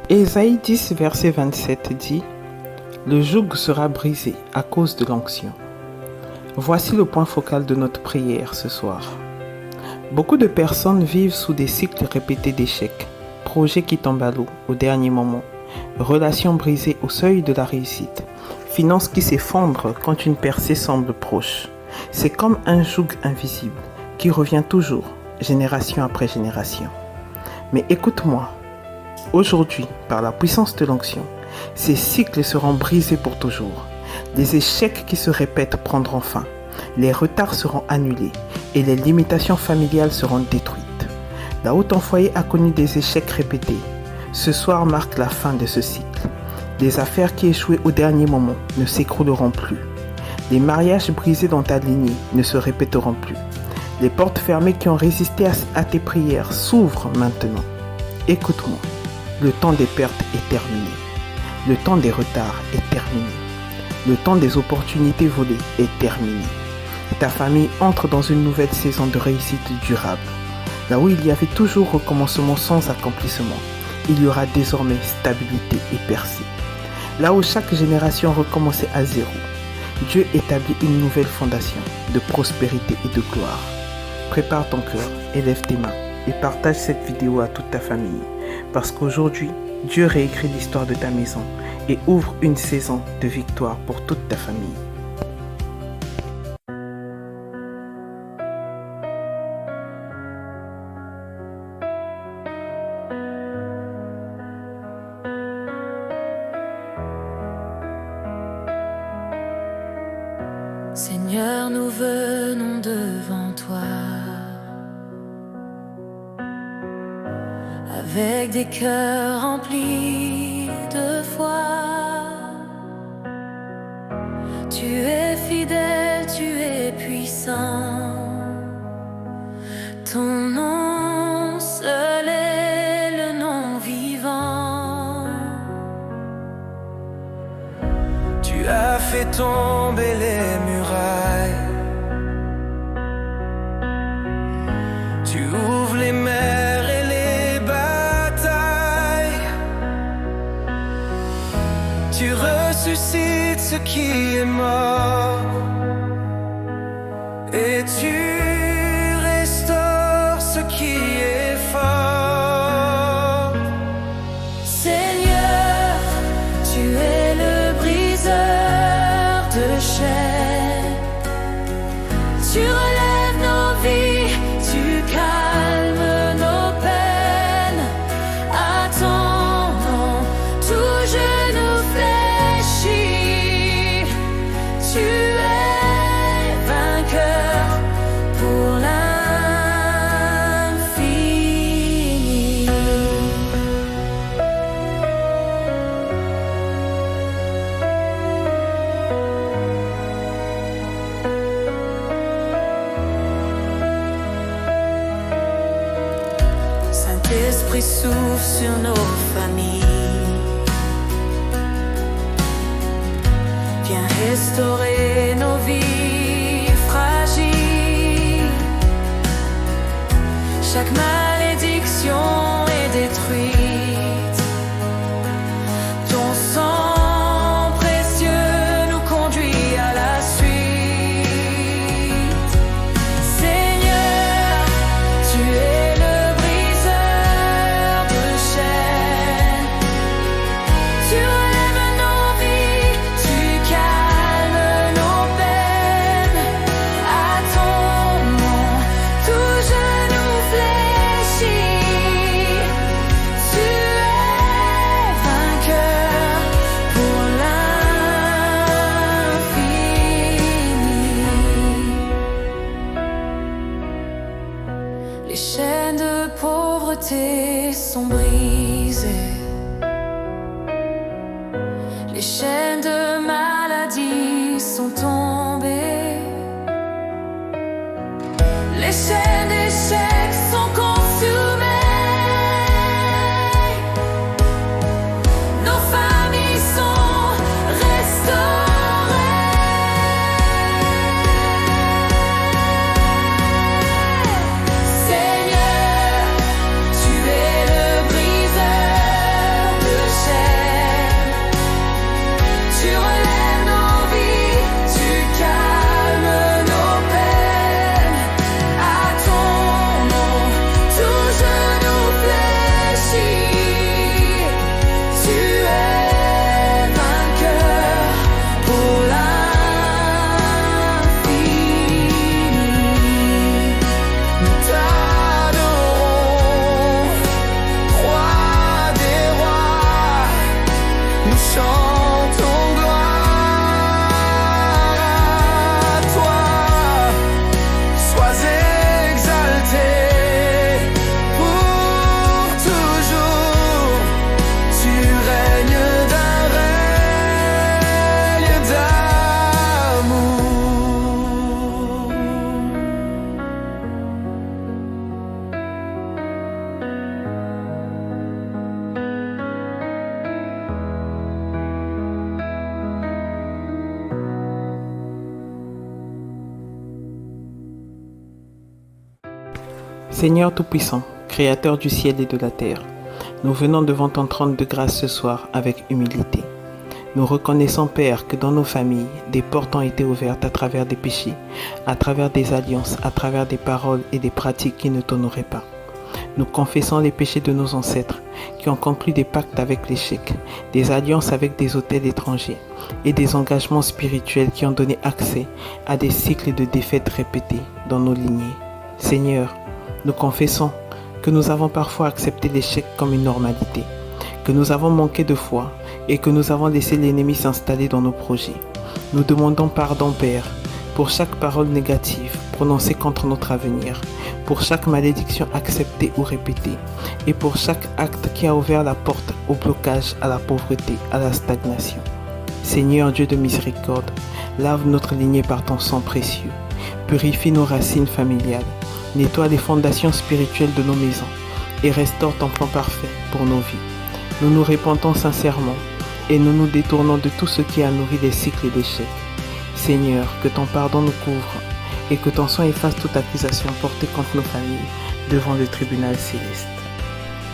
Ésaïe 10, verset 27 dit « Le joug sera brisé à cause de l'onction ». Voici le point focal de notre prière ce soir. Beaucoup de personnes vivent sous des cycles répétés d'échecs, projets qui tombent à l'eau au dernier moment, relations brisées au seuil de la réussite, finances qui s'effondrent quand une percée semble proche. C'est comme un joug invisible qui revient toujours, génération après génération. Mais écoute-moi, aujourd'hui, par la puissance de l'onction, ces cycles seront brisés pour toujours. Les échecs qui se répètent prendront fin, les retards seront annulés et les limitations familiales seront détruites. La haute en foyer a connu des échecs répétés. Ce soir marque la fin de ce cycle. Les affaires qui échouaient au dernier moment ne s'écrouleront plus. Les mariages brisés dans ta lignée ne se répéteront plus. Les portes fermées qui ont résisté à tes prières s'ouvrent maintenant. Écoute-moi, le temps des pertes est terminé. Le temps des retards est terminé. Le temps des opportunités volées est terminé. Ta famille entre dans une nouvelle saison de réussite durable. Là où il y avait toujours recommencement sans accomplissement, il y aura désormais stabilité et percée. Là où chaque génération recommençait à zéro, Dieu établit une nouvelle fondation de prospérité et de gloire. Prépare ton cœur, élève tes mains et partage cette vidéo à toute ta famille. Parce qu'aujourd'hui, Dieu réécrit l'histoire de ta maison et ouvre une saison de victoire pour toute ta famille. Seigneur, nous venons devant toi avec des cœurs remplis de foi. Tu es fidèle, tu es puissant. Ton nom seul est le nom vivant. Tu as fait tomber les murailles. Tu ouvres les mers et les batailles. Tu ressuscites ce qui est mort. Et tu restaures ce qui est fort. Seigneur, tu es le briseur de chaînes. Tu relèves nos vies, tu calmes nos peines. À ton nom, tout genou fléchit. Tu es vainqueur pour l'infini. Saint-Esprit souffle sur nos familles. Viens restaurer nos vies fragiles. Chaque malédiction est détruite. Ton sang précieux nous conduit à la suite. Seigneur, tu es le briseur de chaînes. Tu relèves nos vies, tu calmes nos peines. À ton nom, tout genou fléchit. Tu es vainqueur pour l'infini. Les chaînes de pauvreté sont brisées. Les chaînes de maladie sont tombées. Les chaînes d'échecs sont consumées. Nos familles sont restaurées. Seigneur, tu es le briseur Seigneur Tout-Puissant, Créateur du ciel et de la terre, nous venons devant ton trône de grâce ce soir avec humilité. Nous reconnaissons, Père, que dans nos familles, des portes ont été ouvertes à travers des péchés, à travers des alliances, à travers des paroles et des pratiques qui ne t'honoraient pas. Nous confessons les péchés de nos ancêtres qui ont conclu des pactes avec l'échec, des alliances avec des autels étrangers et des engagements spirituels qui ont donné accès à des cycles de défaites répétés dans nos lignées. Seigneur, nous confessons que nous avons parfois accepté l'échec comme une normalité, que nous avons manqué de foi et que nous avons laissé l'ennemi s'installer dans nos projets. Nous demandons pardon, Père, pour chaque parole négative prononcée contre notre avenir, pour chaque malédiction acceptée ou répétée, et pour chaque acte qui a ouvert la porte au blocage, à la pauvreté, à la stagnation. Seigneur Dieu de miséricorde, lave notre lignée par ton sang précieux, purifie nos racines familiales, nettoie les fondations spirituelles de nos maisons et restaure ton plan parfait pour nos vies. Nous nous répentons sincèrement et nous nous détournons de tout ce qui a nourri les cycles d'échecs. Seigneur, que ton pardon nous couvre et que ton sang efface toute accusation portée contre nos familles devant le tribunal céleste.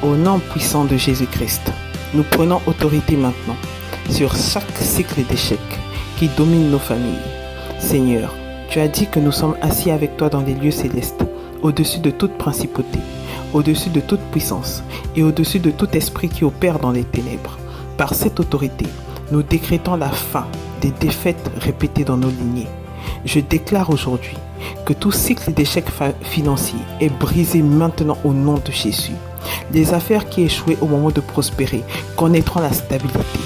Au nom puissant de Jésus-Christ, nous prenons autorité maintenant sur chaque cycle d'échecs qui domine nos familles. Seigneur, tu as dit que nous sommes assis avec toi dans les lieux célestes, au-dessus de toute principauté, au-dessus de toute puissance et au-dessus de tout esprit qui opère dans les ténèbres. Par cette autorité, nous décrétons la fin des défaites répétées dans nos lignées. Je déclare aujourd'hui que tout cycle d'échecs financiers est brisé maintenant au nom de Jésus. Les affaires qui échouaient au moment de prospérer connaîtront la stabilité.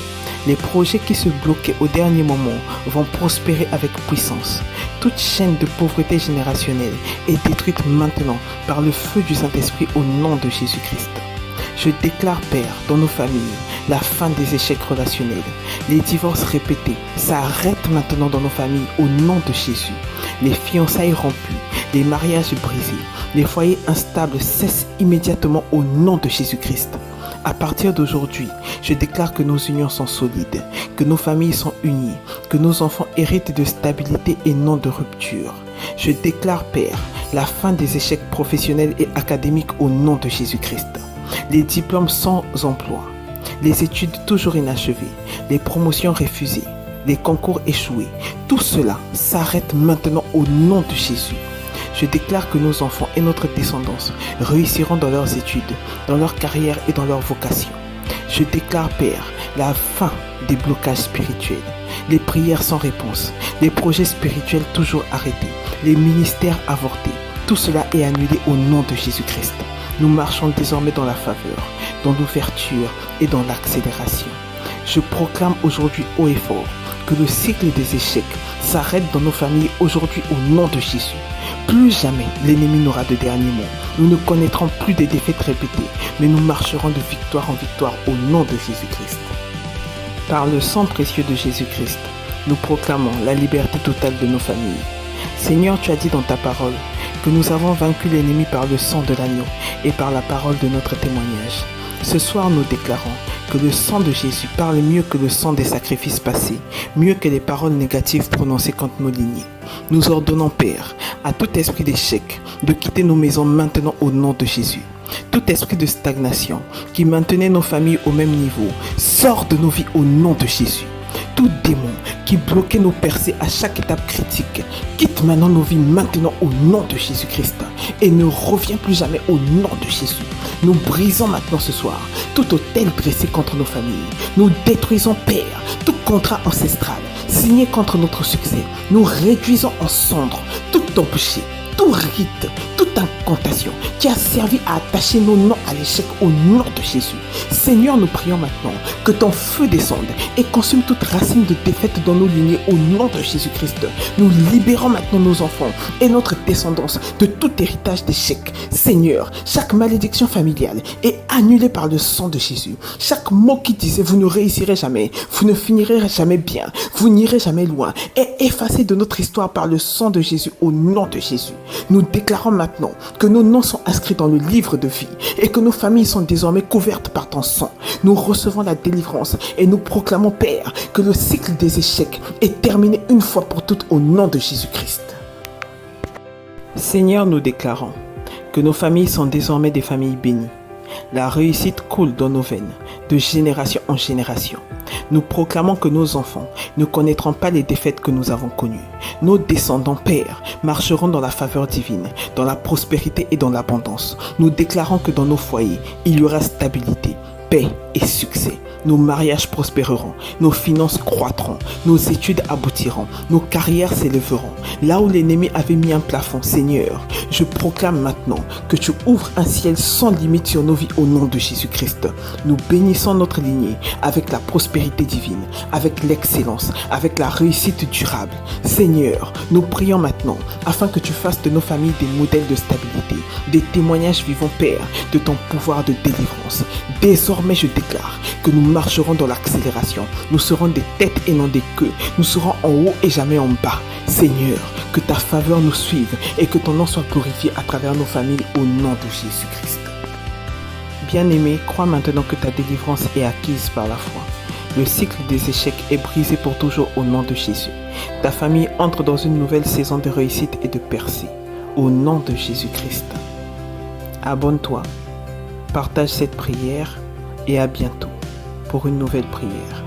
Les projets qui se bloquaient au dernier moment vont prospérer avec puissance. Toute chaîne de pauvreté générationnelle est détruite maintenant par le feu du Saint-Esprit au nom de Jésus-Christ. Je déclare, Père, dans nos familles, la fin des échecs relationnels. Les divorces répétés s'arrêtent maintenant dans nos familles au nom de Jésus. Les fiançailles rompues, les mariages brisés, les foyers instables cessent immédiatement au nom de Jésus-Christ. À partir d'aujourd'hui, je déclare que nos unions sont solides, que nos familles sont unies, que nos enfants héritent de stabilité et non de rupture. Je déclare, Père, la fin des échecs professionnels et académiques au nom de Jésus-Christ. Les diplômes sans emploi, les études toujours inachevées, les promotions refusées, les concours échoués, tout cela s'arrête maintenant au nom de Jésus. Je déclare que nos enfants et notre descendance réussiront dans leurs études, dans leur carrière et dans leur vocation. Je déclare, Père, la fin des blocages spirituels, les prières sans réponse, les projets spirituels toujours arrêtés, les ministères avortés. Tout cela est annulé au nom de Jésus-Christ. Nous marchons désormais dans la faveur, dans l'ouverture et dans l'accélération. Je proclame aujourd'hui haut et fort que le cycle des échecs s'arrête dans nos familles aujourd'hui au nom de Jésus. Plus jamais l'ennemi n'aura de dernier mot. Nous ne connaîtrons plus des défaites répétées, mais nous marcherons de victoire en victoire au nom de Jésus-Christ. Par le sang précieux de Jésus-Christ, nous proclamons la liberté totale de nos familles. Seigneur, tu as dit dans ta parole que nous avons vaincu l'ennemi par le sang de l'agneau et par la parole de notre témoignage. Ce soir, nous déclarons que le sang de Jésus parle mieux que le sang des sacrifices passés, mieux que les paroles négatives prononcées contre nos lignées. Nous ordonnons, Père, à tout esprit d'échec de quitter nos maisons maintenant au nom de Jésus. Tout esprit de stagnation qui maintenait nos familles au même niveau sort de nos vies au nom de Jésus. Tout démon qui bloquait nos percées à chaque étape critique quitte maintenant nos vies maintenant au nom de Jésus-Christ et ne revient plus jamais au nom de Jésus. Nous brisons maintenant ce soir tout autel dressé contre nos familles. Nous détruisons, Père, tout contrat ancestral signé contre notre succès. Nous réduisons en cendres tout embûché, tout rite, toute incantation qui a servi à attacher nos noms à l'échec au nom de Jésus. Seigneur, nous prions maintenant que ton feu descende et consume toute racine de défaite dans nos lignées au nom de Jésus-Christ. Nous libérons maintenant nos enfants et notre descendance de tout héritage d'échec. Seigneur, chaque malédiction familiale est annulée par le sang de Jésus. Chaque mot qui disait vous ne réussirez jamais, vous ne finirez jamais bien, vous n'irez jamais loin est effacé de notre histoire par le sang de Jésus au nom de Jésus. Nous déclarons maintenant que nos noms sont inscrits dans le livre de vie et que nos familles sont désormais couvertes par ton sang. Nous recevons la délivrance et nous proclamons, Père, que le cycle des échecs est terminé une fois pour toutes au nom de Jésus-Christ. Seigneur, nous déclarons que nos familles sont désormais des familles bénies. La réussite coule dans nos veines, de génération en génération. Nous proclamons que nos enfants ne connaîtront pas les défaites que nous avons connues. Nos descendants, Père, marcheront dans la faveur divine, dans la prospérité et dans l'abondance. Nous déclarons que dans nos foyers, il y aura stabilité, paix et succès. Nos mariages prospéreront, nos finances croîtront, nos études aboutiront, nos carrières s'élèveront. Là où l'ennemi avait mis un plafond, Seigneur, je proclame maintenant que tu ouvres un ciel sans limite sur nos vies au nom de Jésus-Christ. Nous bénissons notre lignée avec la prospérité divine, avec l'excellence, avec la réussite durable. Seigneur, nous prions maintenant afin que tu fasses de nos familles des modèles de stabilité, des témoignages vivants, Père, de ton pouvoir de délivrance. Désormais, je déclare que nous marcherons dans l'accélération. Nous serons des têtes et non des queues. Nous serons en haut et jamais en bas. Seigneur, que ta faveur nous suive et que ton nom soit glorifié à travers nos familles au nom de Jésus-Christ. Bien-aimé, crois maintenant que ta délivrance est acquise par la foi. Le cycle des échecs est brisé pour toujours au nom de Jésus. Ta famille entre dans une nouvelle saison de réussite et de percée au nom de Jésus-Christ. Abonne-toi, partage cette prière et à bientôt pour une nouvelle prière.